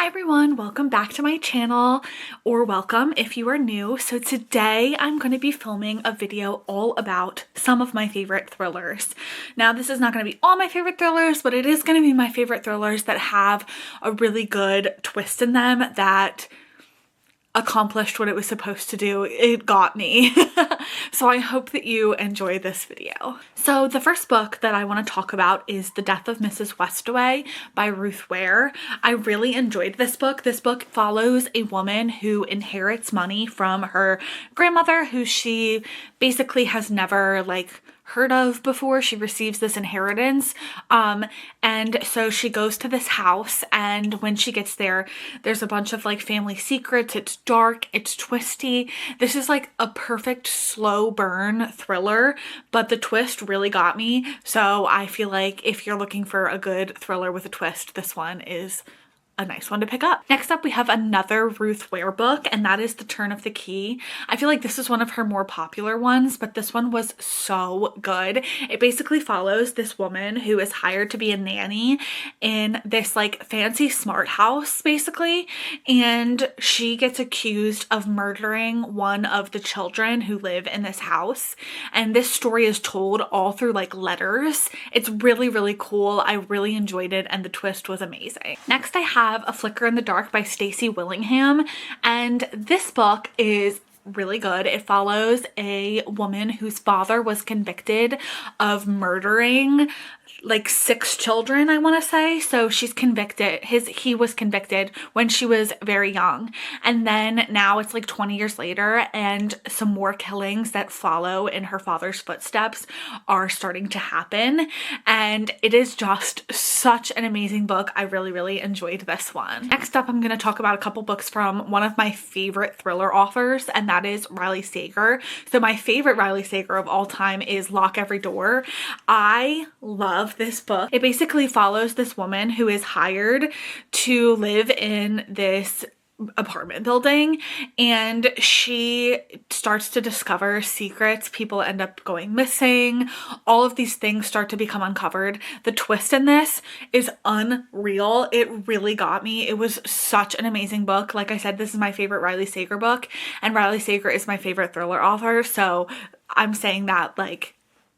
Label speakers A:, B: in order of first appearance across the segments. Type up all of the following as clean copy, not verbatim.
A: Hi everyone, welcome back to my channel, or welcome if you are new. So today I'm going to be filming a video all about some of my favorite thrillers. Now this is not going to be all my favorite thrillers, but it is going to be my favorite thrillers that have a really good twist in them that accomplished what it was supposed to do. It got me. So I hope that you enjoy this video. So the first book that I want to talk about is The Death of Mrs. Westaway by Ruth Ware. I really enjoyed this book. This book follows a woman who inherits money from her grandmother, who she basically has never heard of before. She receives this inheritance, and so she goes to this house, and when she gets there, there's a bunch of family secrets. It's dark, it's twisty. This is like a perfect slow burn thriller, but the twist really got me. So I feel like if you're looking for a good thriller with a twist, this one is a nice one to pick up. Next up, we have another Ruth Ware book, and that is The Turn of the Key. I feel like this is one of her more popular ones, but this one was so good. It basically follows this woman who is hired to be a nanny in this fancy smart house, basically, and she gets accused of murdering one of the children who live in this house. And this story is told all through letters. It's really, really cool. I really enjoyed it, and the twist was amazing. Next, I have A Flicker in the Dark by Stacey Willingham, and this book is really good. It follows a woman whose father was convicted of murdering 6 children, I want to say. So she's convicted, he was convicted when she was very young, and then now it's 20 years later, and some more killings that follow in her father's footsteps are starting to happen, and it is just such an amazing book. I really, really enjoyed this one. Next up, I'm going to talk about a couple books from one of my favorite thriller authors, and that is Riley Sager. So my favorite Riley Sager of all time is Lock Every Door. I love this book. It basically follows this woman who is hired to live in this apartment building, and she starts to discover secrets. People end up going missing. All of these things start to become uncovered. The twist in this is unreal. It really got me. It was such an amazing book. Like I said, this is my favorite Riley Sager book, and Riley Sager is my favorite thriller author, so I'm saying that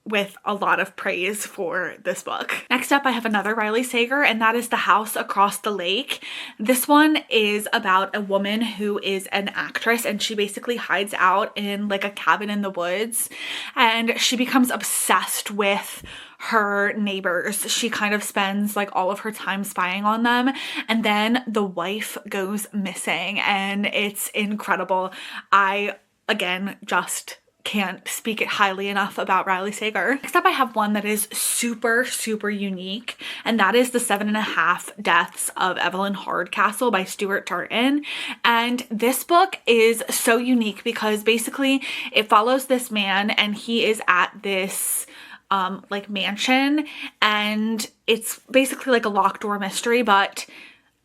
A: with a lot of praise for this book. Next up, I have another Riley Sager, and that is The House Across the Lake. This one is about a woman who is an actress, and she basically hides out in a cabin in the woods, and she becomes obsessed with her neighbors. She kind of spends all of her time spying on them, and then the wife goes missing, and it's incredible. I, again, just can't speak it highly enough about Riley Sager. Next up, I have one that is super, super unique, and that is The 7.5 Deaths of Evelyn Hardcastle by Stuart Tartan. And this book is so unique because basically it follows this man, and he is at this mansion, and it's basically a locked door mystery, but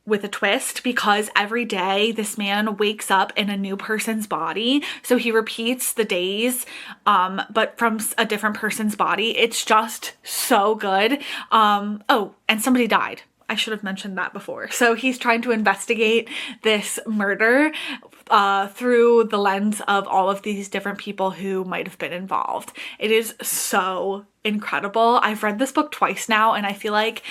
A: with a twist, because every day this man wakes up in a new person's body. So he repeats the days, but from a different person's body. It's just so good. Oh, and somebody died. I should have mentioned that before. So he's trying to investigate this murder through the lens of all of these different people who might have been involved. It is so incredible. I've read this book twice now, and I feel like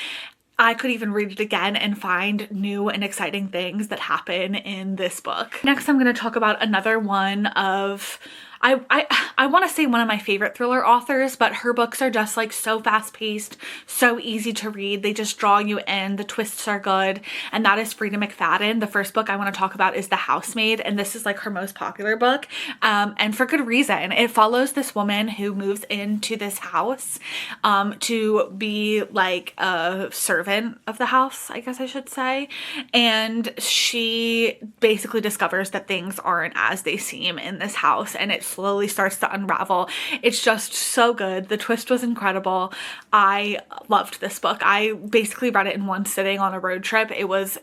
A: I could even read it again and find new and exciting things that happen in this book. Next, I'm going to talk about another one of, I want to say one of my favorite thriller authors, but her books are just so fast-paced, so easy to read. They just draw you in. The twists are good, and that is Frida McFadden. The first book I want to talk about is The Housemaid, and this is her most popular book, and for good reason. It follows this woman who moves into this house to be a servant of the house, I guess I should say, and she basically discovers that things aren't as they seem in this house, and it slowly starts to unravel. It's just so good. The twist was incredible. I loved this book. I basically read it in one sitting on a road trip. It was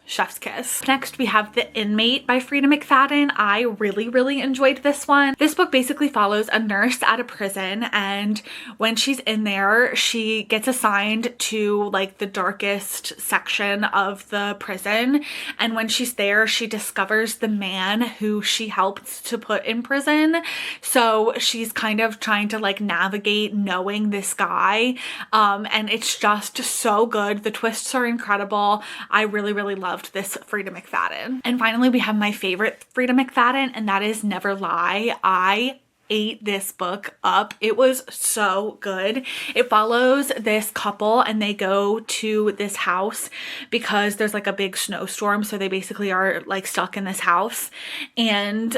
A: chef's kiss. Next, we have The Inmate by Frida McFadden. I really enjoyed this one. This book basically follows a nurse at a prison, and when she's in there, she gets assigned to like the darkest section of the prison, and when she's there, she discovers the man who she helped to put in prison. So she's kind of trying to like navigate knowing this guy, and it's just so good. The twists are incredible. I really loved this Frida McFadden. And finally, we have my favorite Frida McFadden, and that is Never Lie. I ate this book up. It was so good. It follows this couple and they go to this house because there's like a big snowstorm, so they basically are like stuck in this house, and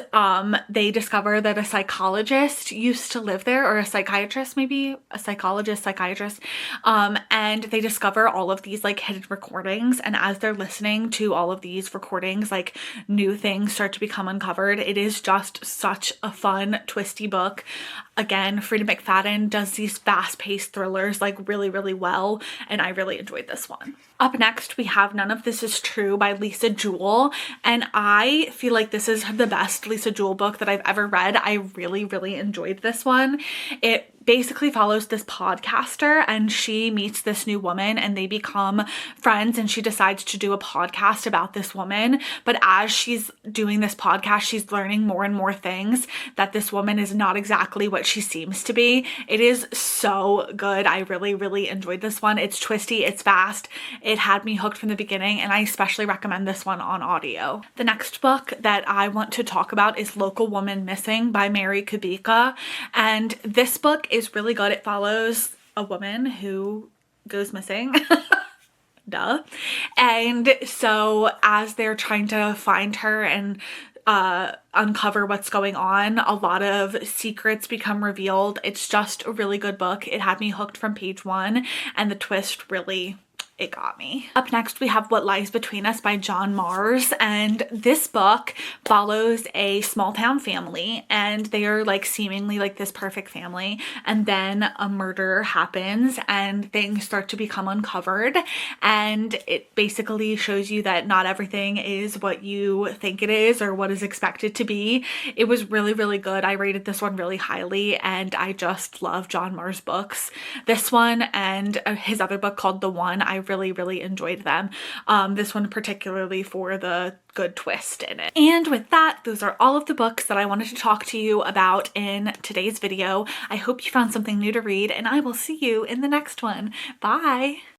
A: they discover that a psychologist used to live there, or a psychiatrist, maybe a psychiatrist, and they discover all of these like hidden recordings, and as they're listening to all of these recordings, like new things start to become uncovered. It is just such a fun, twisty book. Again, Frida McFadden does these fast-paced thrillers like really well, and I really enjoyed this one. Up next, we have None of This Is True by Lisa Jewell, and I feel like this is the best Lisa Jewell book that I've ever read. I really enjoyed this one. It basically follows this podcaster, and she meets this new woman and they become friends, and she decides to do a podcast about this woman. But as she's doing this podcast, she's learning more and more things, that this woman is not exactly what she seems to be. It is so good. I really enjoyed this one. It's twisty, it's fast, it had me hooked from the beginning, and I especially recommend this one on audio. The next book that I want to talk about is Local Woman Missing by Mary Kubica, and this book is really good. It follows a woman who goes missing. Duh. And so as they're trying to find her and uncover what's going on, a lot of secrets become revealed. It's just a really good book. It had me hooked from page one, and the twist really, it got me. Up next, we have What Lies Between Us by John Mars, and this book follows a small town family, and they are like seemingly like this perfect family, and then a murder happens and things start to become uncovered, and it basically shows you that not everything is what you think it is or what is expected to be. It was really good. I rated this one really highly, and I just love John Mars books. This one and his other book called The One, I really enjoyed them. This one particularly for the good twist in it. And with that, those are all of the books that I wanted to talk to you about in today's video. I hope you found something new to read, and I will see you in the next one. Bye!